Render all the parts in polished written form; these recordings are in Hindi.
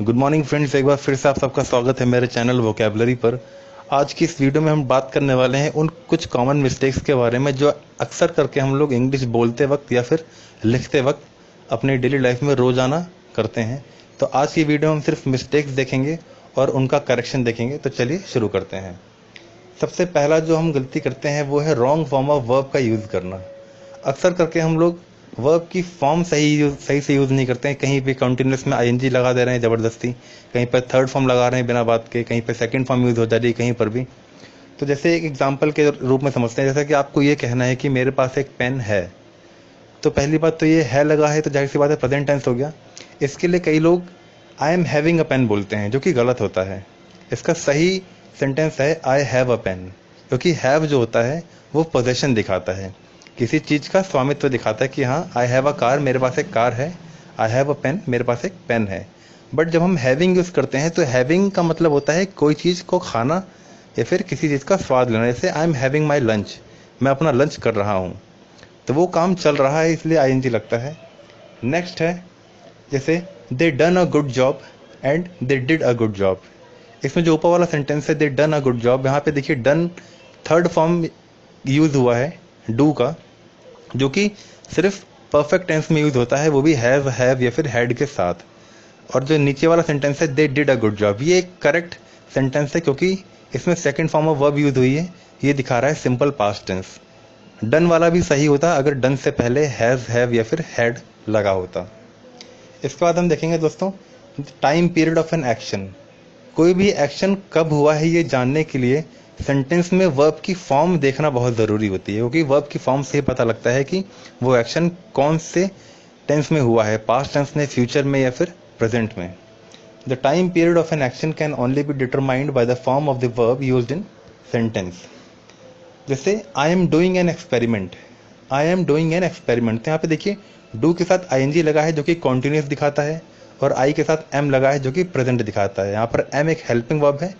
गुड मॉर्निंग फ्रेंड्स, एक बार फिर से आप सबका स्वागत है मेरे चैनल वोकैबुलरी पर। आज की इस वीडियो में हम बात करने वाले हैं उन कुछ कॉमन मिस्टेक्स के बारे में जो अक्सर करके हम लोग इंग्लिश बोलते वक्त या फिर लिखते वक्त अपनी डेली लाइफ में रोज़ाना करते हैं। तो आज की वीडियो में हम सिर्फ मिस्टेक्स देखेंगे और उनका करेक्शन देखेंगे। तो चलिए शुरू करते हैं। सबसे पहला जो हम गलती करते हैं वो है रॉन्ग फॉर्म ऑफ वर्ब का यूज़ करना। अक्सर करके हम लोग वर्ब की फॉर्म सही से यूज़ नहीं करते हैं। कहीं पे कंटिन्यूस में आईएनजी लगा दे रहे हैं ज़बरदस्ती, कहीं पर थर्ड फॉर्म लगा रहे हैं बिना बात के, कहीं पे सेकंड फॉर्म यूज़ हो जा रही है कहीं पर भी। तो जैसे एक एग्जांपल के रूप में समझते हैं, जैसा कि आपको ये कहना है कि मेरे पास एक पेन है, तो पहली बात तो ये है लगा है तो जाहिर सी बात है प्रेजेंट टेंस हो गया। इसके लिए कई लोग I am having a pain बोलते हैं, जो कि गलत होता है। इसका सही सेंटेंस है आई हैव अ पेन, क्योंकि हैव जो होता है वो पोजेशन दिखाता है, किसी चीज़ का स्वामित्व दिखाता है कि हाँ आई हैव अ कार, मेरे पास एक कार है, आई हैव अ पेन, मेरे पास एक पेन है। बट जब हम हैविंग यूज़ करते हैं तो हैविंग का मतलब होता है कोई चीज़ को खाना या फिर किसी चीज़ का स्वाद लेना। जैसे I am having my lunch, मैं अपना लंच कर रहा हूँ, तो वो काम चल रहा है इसलिए आईएनजी लगता है। नेक्स्ट है जैसे दे done a good job and they did a good job. इसमें जो ऊपर वाला सेंटेंस है दे डन अ गुड जॉब, यहाँ पे देखिए डन थर्ड फॉर्म यूज़ हुआ है डू का, जो कि सिर्फ परफेक्ट टेंस में यूज़ होता है, वो भी हैव या फिर हैड के साथ। और जो नीचे वाला सेंटेंस है they did a good job, ये एक करेक्ट सेंटेंस है क्योंकि इसमें second form of verb use हुई है। ये दिखा रहा है सिंपल पास्ट टेंस। डन वाला भी सही होता अगर डन से पहले हैज़, हैव या फिर हैड लगा होता। इसके बाद हम देखेंगे दोस्तों time period of an action. कोई भी एक्शन कब हुआ है ये जानने के लिए सेंटेंस में वर्ब की फॉर्म देखना बहुत ज़रूरी होती है, क्योंकि वर्ब की फॉर्म से ही पता लगता है कि वो एक्शन कौन से टेंस में हुआ है, पास्ट टेंस में, फ्यूचर में या फिर प्रेजेंट में। The time period of an action can only be determined by the form of the verb used in sentence. जैसे I am doing an experiment, I am doing an experiment, तो यहाँ पे देखिए डू के साथ आईएनजी लगा है जो कि कॉन्टिन्यूस दिखाता है, और आई के साथ एम लगा है जो कि प्रेजेंट दिखाता है। यहाँ पर एम एक हेल्पिंग वर्ब है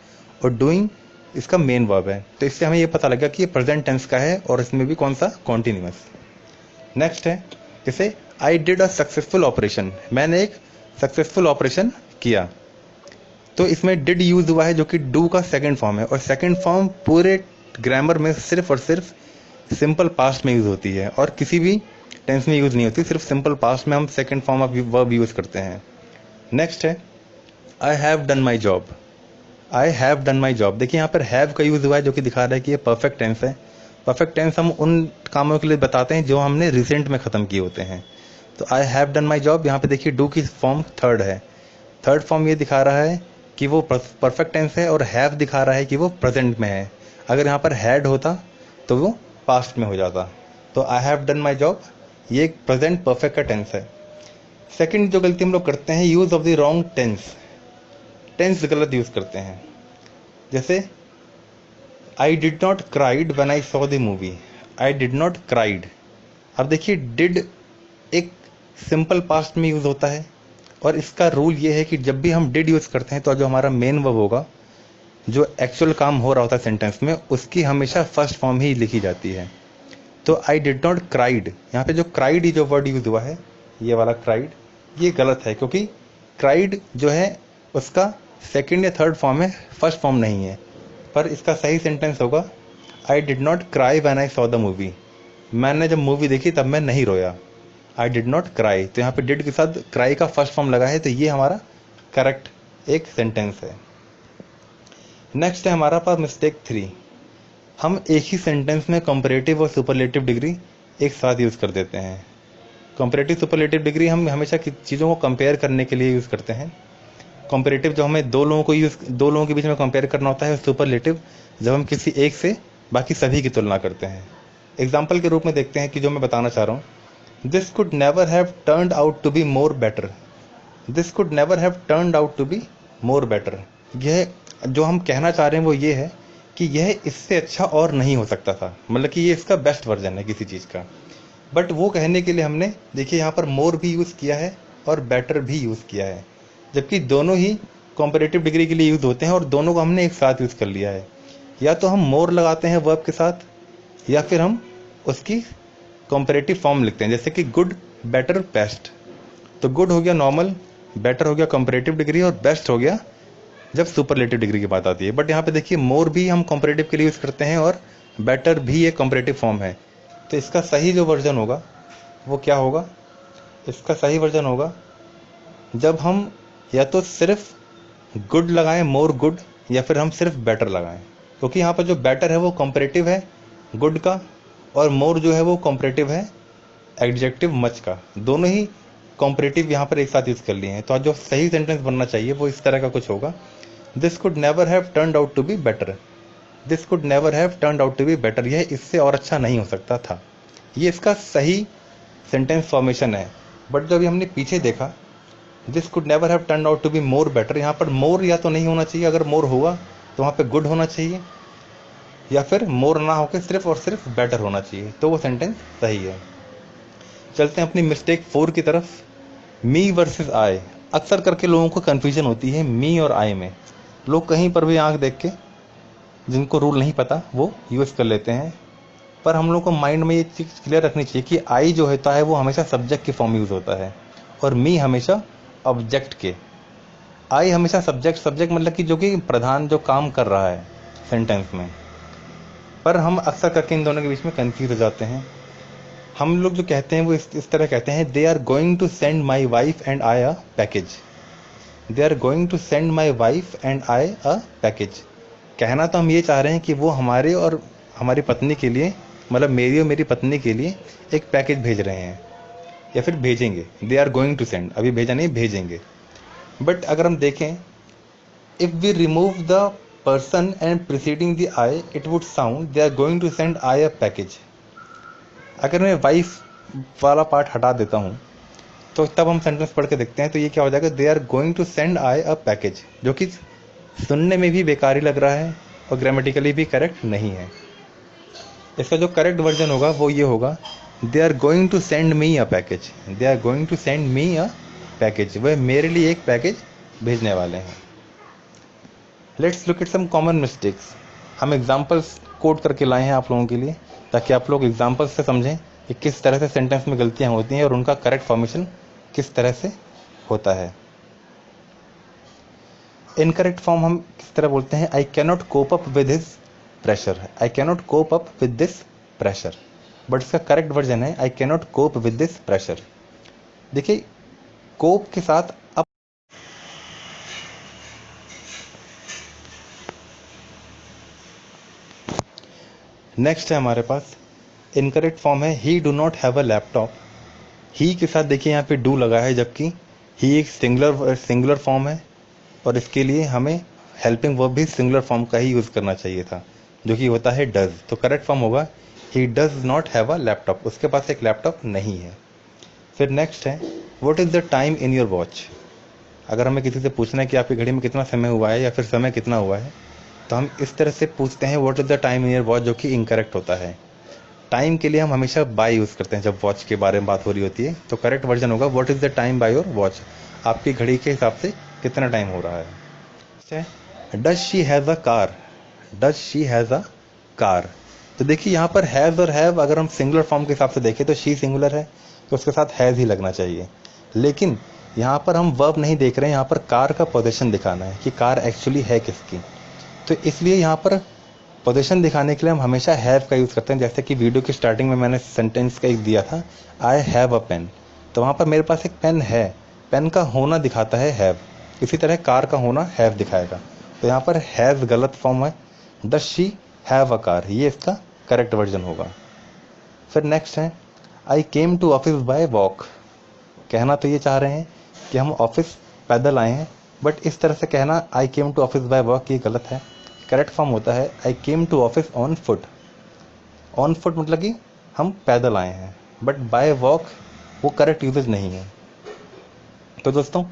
और डूइंग इसका मेन वर्ब है, तो इससे हमें ये पता लगा कि ये प्रेजेंट टेंस का है और इसमें भी कौन सा, कॉन्टिन्यूस। नेक्स्ट है जैसे I did a successful operation, मैंने एक सक्सेसफुल ऑपरेशन किया, तो इसमें डिड यूज हुआ है जो कि डू का सेकंड फॉर्म है, और सेकंड फॉर्म पूरे ग्रामर में सिर्फ और सिर्फ सिंपल पास्ट में यूज होती है और किसी भी टेंस में यूज नहीं होती, सिर्फ सिंपल पास्ट में हम second form of verb use करते हैं। नेक्स्ट है आई have done my job, I have done my job, देखिए यहाँ पर हैव का यूज हुआ है जो कि दिखा रहा है कि ये परफेक्ट टेंस है। परफेक्ट टेंस हम उन कामों के लिए बताते हैं जो हमने रिसेंट में ख़त्म किए होते हैं। तो I have done my job, यहाँ पे देखिए डू की फॉर्म थर्ड है, थर्ड फॉर्म ये दिखा रहा है कि वो परफेक्ट टेंस है, और हैव दिखा रहा है कि वो प्रेजेंट में है। अगर यहाँ पर हैड होता तो वो पास्ट में हो जाता। तो I have done my job ये एक प्रेजेंट परफेक्ट का टेंस है। सेकंड जो गलती हम लोग करते हैं, use of the wrong tense, tense गलत यूज करते हैं। जैसे I did not cried when I saw the movie, I did not cried. अब देखिए डिड एक सिंपल पास्ट में यूज होता है, और इसका रूल ये है कि जब भी हम डिड यूज करते हैं तो जो हमारा मेन वर्ब होगा, जो एक्चुअल काम हो रहा होता है सेंटेंस में, उसकी हमेशा फर्स्ट फॉर्म ही लिखी जाती है। तो आई डिड नॉट क्राइड, यहाँ पे जो क्राइड जो वर्ड यूज हुआ है, ये वाला क्राइड, ये गलत है क्योंकि क्राइड जो है उसका सेकंड या थर्ड फॉर्म है, फर्स्ट फॉर्म नहीं है। पर इसका सही सेंटेंस होगा आई did not cry when I saw the movie, मैंने जब मूवी देखी तब मैं नहीं रोया। आई डिड नॉट क्राई, तो यहाँ पे डिड के साथ क्राई का फर्स्ट फॉर्म लगा है, तो ये हमारा करेक्ट एक सेंटेंस है। नेक्स्ट है हमारा पास मिस्टेक 3, हम एक ही सेंटेंस में कंपैरेटिव और सुपरलेटिव डिग्री एक साथ यूज़ कर देते हैं। कंपैरेटिव सुपरलेटिव डिग्री हम हमेशा चीज़ों को कंपेयर करने के लिए यूज़ करते हैं। कंपैरेटिव जो हमें दो लोगों के बीच में कंपेयर करना होता है, सुपरलेटिव जब हम किसी एक से बाकी सभी की तुलना करते हैं। एग्जाम्पल के रूप में देखते हैं कि जो मैं बताना चाह रहा हूँ, this could never have turned out to be more better, this could never have turned out to be more better. यह जो हम कहना चाह रहे हैं वो ये है कि यह इससे अच्छा और नहीं हो सकता था, मतलब कि ये इसका बेस्ट वर्जन है किसी चीज़ का। बट वो कहने के लिए हमने देखिए यहाँ पर मोर भी यूज़ किया है और बेटर भी यूज़ किया है, जबकि दोनों ही कंपैरेटिव डिग्री के लिए यूज़ होते हैं और दोनों को हमने एक साथ यूज़ कर लिया है। या तो हम मोर लगाते हैं वर्ब के साथ, या फिर हम उसकी कंपैरेटिव फॉर्म लिखते हैं, जैसे कि गुड, बेटर, बेस्ट। तो गुड हो गया नॉर्मल, बेटर हो गया कंपैरेटिव डिग्री और बेस्ट हो गया जब सुपरलेटिव डिग्री की बात आती है। बट यहाँ पे देखिए मोर भी हम कंपैरेटिव के लिए यूज़ करते हैं और बेटर भी एक कंपैरेटिव फॉर्म है। तो इसका सही जो वर्जन होगा वो क्या होगा, इसका सही वर्जन होगा जब हम या तो सिर्फ गुड लगाएं, मोर गुड, या फिर हम सिर्फ बेटर लगाएं। क्योंकि यहाँ पर जो बेटर है वो कंपैरेटिव है गुड का, और मोर जो है वो कंपैरेटिव है एडजेक्टिव मच का। दोनों ही कंपैरेटिव यहाँ पर एक साथ यूज़ कर लिए हैं। तो जो सही सेंटेंस बनना चाहिए वो इस तरह का कुछ होगा, this could never have turned out to be better. This could never have turned out to be better, यह इससे और अच्छा नहीं हो सकता था। ये इसका सही सेंटेंस फॉर्मेशन है। बट जब हमने पीछे देखा, this could never have turned out to be more better, यहाँ पर मोर या तो नहीं होना चाहिए, अगर मोर होगा तो वहाँ पे गुड होना चाहिए, या फिर मोर ना होकर सिर्फ और सिर्फ बेटर होना चाहिए, तो वो सेंटेंस सही है। चलते हैं अपनी मिस्टेक 4 की तरफ, मी वर्सेस आई। अक्सर करके लोगों को कन्फ्यूजन होती है मी और आई में। लोग कहीं पर भी आंख देख के, जिनको रूल नहीं पता वो यूज़ कर लेते हैं। पर हम लोग को माइंड में ये चीज़ क्लियर रखनी चाहिए कि आई जो होता है वो हमेशा सब्जेक्ट के फॉर्म यूज़ होता है और मी हमेशा ऑब्जेक्ट के। आई हमेशा सब्जेक्ट मतलब कि जो कि प्रधान जो काम कर रहा है सेंटेंस में। पर हम अक्सर करके इन दोनों के बीच में कंफ्यूज हो जाते हैं। हम लोग जो कहते हैं वो इस तरह कहते हैं, they are going to send my wife and I a package. They are going to send my wife and I a package. कहना तो हम ये चाह रहे हैं कि वो हमारे और हमारी पत्नी के लिए, मतलब मेरी और मेरी पत्नी के लिए एक पैकेज भेज रहे हैं या फिर भेजेंगे। They are going to send, अभी भेजा नहीं, भेजेंगे। बट अगर हम देखें, if we remove the person and preceding the I, it would sound they are going to send I a package. अगर मैं वाइफ वाला पार्ट हटा देता हूँ तो तब हम सेंटेंस पढ़ के देखते हैं, तो ये क्या हो जाएगा, they are going to send I a package, जो कि सुनने में भी बेकारी लग रहा है और ग्रामेटिकली भी करेक्ट नहीं है। इसका जो करेक्ट वर्जन होगा वो ये होगा, they are going to send me a package. They are going to send me a package, वह मेरे लिए एक पैकेज भेजने वाले हैं। Let's look at some common mistakes. हम एग्जाम्पल्स कोड करके लाए हैं आप लोगों के लिए, ताकि आप लोग एग्जाम्पल्स से समझें कि किस तरह से सेंटेंस में गलतियां होती हैं और उनका करेक्ट फॉर्मेशन किस तरह से होता है। इनकरेक्ट फॉर्म हम किस तरह बोलते हैं, I cannot cope up with his pressure. I cannot cope up with this pressure. But इसका करेक्ट वर्जन है, I cannot cope with this pressure. देखिए कोप के साथ अप, नेक्स्ट है हमारे पास इनकरेक्ट फॉर्म है, he do not have a laptop. He के साथ देखिए यहाँ पे डू लगा है, जबकि ही एक सिंगुलर फॉर्म है और इसके लिए हमें हेल्पिंग वर्ब भी सिंगुलर फॉर्म का ही यूज़ करना चाहिए था, जो कि होता है डज। तो करेक्ट फॉर्म होगा, he does not have a laptop, उसके पास एक लैपटॉप नहीं है। फिर नेक्स्ट है, what is the time in your watch. अगर हमें किसी से पूछना है कि आपकी घड़ी में कितना समय हुआ है या फिर समय कितना हुआ है, तो हम इस तरह से पूछते हैं, what is the time in your watch, जो कि इनकरेक्ट होता है। टाइम के लिए हम हमेशा बाय यूज़ करते हैं जब वॉच के बारे में बात हो रही होती है। तो करेक्ट वर्जन होगा, what is the time by your watch, आपकी घड़ी के हिसाब से कितना टाइम हो रहा है। Does she has a car. Does she has a car. तो देखिए यहाँ पर हैज़ और हैव, अगर हम सिंगुलर फॉर्म के हिसाब से देखें तो शी सिंगुलर है तो उसके साथ हैज़ ही लगना चाहिए। लेकिन यहाँ पर हम वर्ब नहीं देख रहे हैं, यहाँ पर कार का पोजीशन दिखाना है कि कार एक्चुअली है किसकी। तो इसलिए यहाँ पर पोजीशन दिखाने के लिए हम हमेशा हैव का यूज़ करते हैं। जैसे कि वीडियो की स्टार्टिंग में मैंने सेंटेंस का एक दिया था, आई हैव अ पेन, तो वहाँ पर मेरे पास एक पेन है, पेन का होना दिखाता है हैव। इसी तरह कार का होना हैव दिखाएगा। तो यहाँ पर हैज़ गलत फॉर्म है, does she have a car, ये इसका करेक्ट वर्जन होगा। फिर नेक्स्ट है, I came to office by walk. कहना तो ये चाह रहे हैं कि हम ऑफिस पैदल आए हैं, बट इस तरह से कहना I came to office by walk ये गलत है। करेक्ट फॉर्म होता है, I came to office on foot. On foot मतलब कि हम पैदल आए हैं, बट बाय वॉक वो करेक्ट यूजेज नहीं है। तो दोस्तों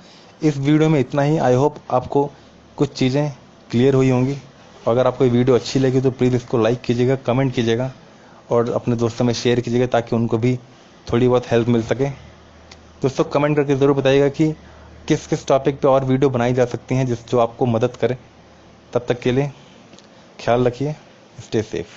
इस वीडियो में इतना ही। आई होप आपको कुछ चीज़ें क्लियर हुई होंगी। अगर आपको ये वीडियो अच्छी लगी तो प्लीज़ इसको लाइक कीजिएगा, कमेंट कीजिएगा और अपने दोस्तों में शेयर कीजिएगा, ताकि उनको भी थोड़ी बहुत हेल्प मिल सके। दोस्तों कमेंट करके ज़रूर बताइएगा कि किस किस टॉपिक पे और वीडियो बनाई जा सकती हैं जो आपको मदद करे। तब तक के लिए ख्याल रखिए, स्टे सेफ।